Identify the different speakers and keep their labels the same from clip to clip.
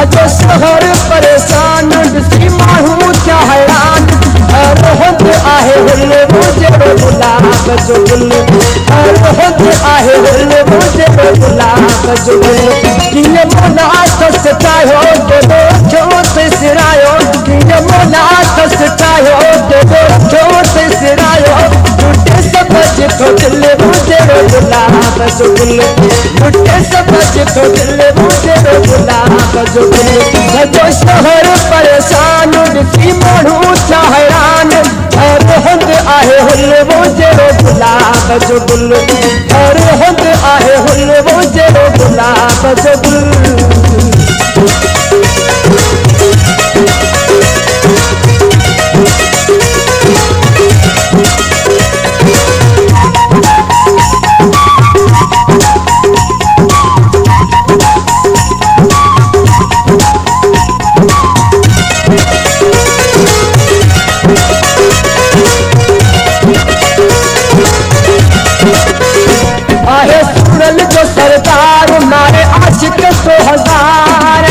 Speaker 1: सजो शहर परेशान ॾिसी माण्हू थिया हैरान रोहत आहे हुल मुझे गुलाब जो गुल रोहत आहे हुल मुझे गुलाब जो गुल कीअं मोला अथस ठाहियो केॾो छो सिरायो कीअं मोला अथस ठाहियो केॾो छो सिरायो लुटे समझ तो दिल मुझे गुलाब जो गुल लुटे समझ तो दिल मुझे गुलाब जो गुल सजो शहर परेशान ॾिसी माण्हू थिया हैरान रोहत आहे हुल मुझे गुलाब जो गुल रोहत आहे हुल मुझे गुलाब जो गुल आहे सूरल जो सरदार मारे आशिक 100,000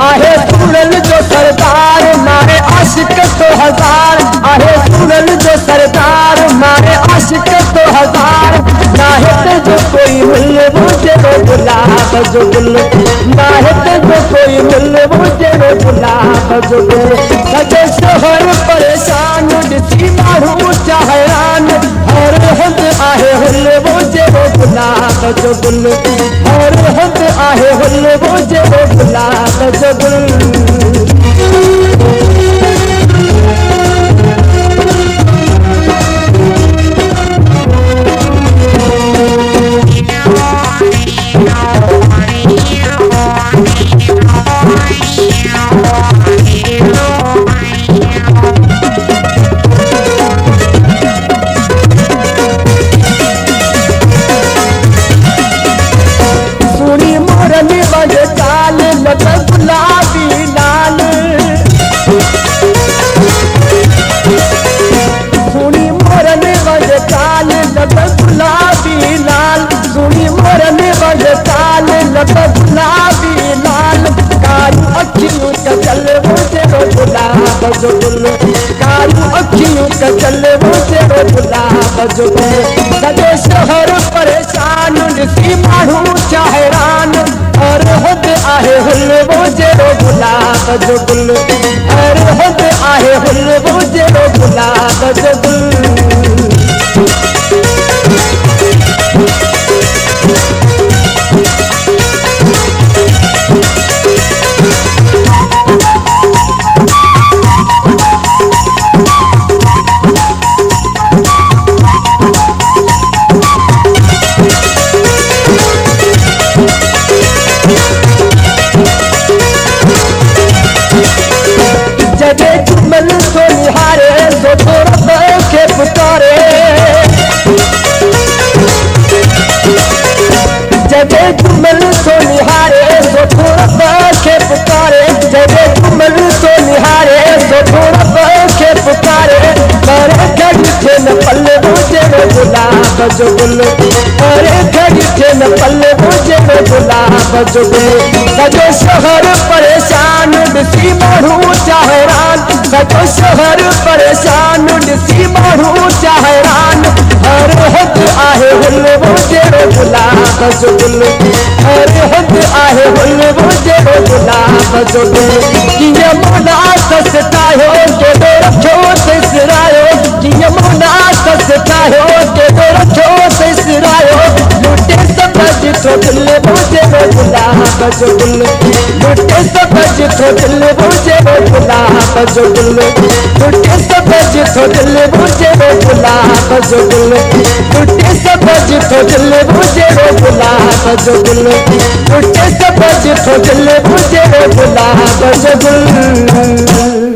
Speaker 1: आहे सूरल जो सरदार मारे आशिक 100,000 आहे सूरल जो सरदार मारे आशिक 100,000 नाहे जो कोई मिल मुझे गुलाब जो गुल नाहे जो कोई मिल मुझे गुलाब जो गुल सजो शहर परेशान ॾिसी माण्हू थिया हैरान रोहत आहे हुल मुझे गुलाब जो गुल रोहत आहे हुल मुझे गुलाब जो गुल चाल लग गुलाबी लाल सुनी मोरन वज चाल लग गुलाबी लाल सुनी मोरन वज चाल लग गुलाबी लाल कारू अखियूं कजल मुझे गुलाब जो गुल कारू अखियूं कजल मुझे गुलाब जो गुल सजो शहर परेशान ॾिसी माण्हू थिया हैरान रोहत आहे हुल मुझे गुलाब जो गुल रोहत आहे हुल मुझे गुलाब जो गुल जगे जुमल तो निहारे सो थोड़ा के पुकारे जगे जुमल तो निहारे सो थोड़ा के पुकारे जगे जुमल तो निहारे सो थोड़ा के पुकारे करे घड़ी थे न पल्ले मुझे गुलाब जो गुल करे घड़ी थे न पल्ले मुझे गुलाब जो गुल सजो शहर परेशान ॾिसी माण्हू थिया हैरान सजो शहर परेशान ॾिसी माण्हू थिया हैरान रोहत आहे हुल मुझे गुलाब जो गुल रोहत आहे हुल मुझे गुलाब जो गुल कीअं मोला अथस ठाहियो केॾो रखियो सिरायो कीअं मोला अथस ठाहियो केॾो रखियो सिरायो लुटे समझ तो दिल मुझे गुलाब जो गुल लुटे समझ तो दिल मुझे गुलाब जो गुल लुटे समझ तो दिल मुझे गुलाब जो गुल लुटे समझ तो दिल मुझे गुलाब जो गुल लुटे समझ तो दिल मुझे गुलाब जो गुल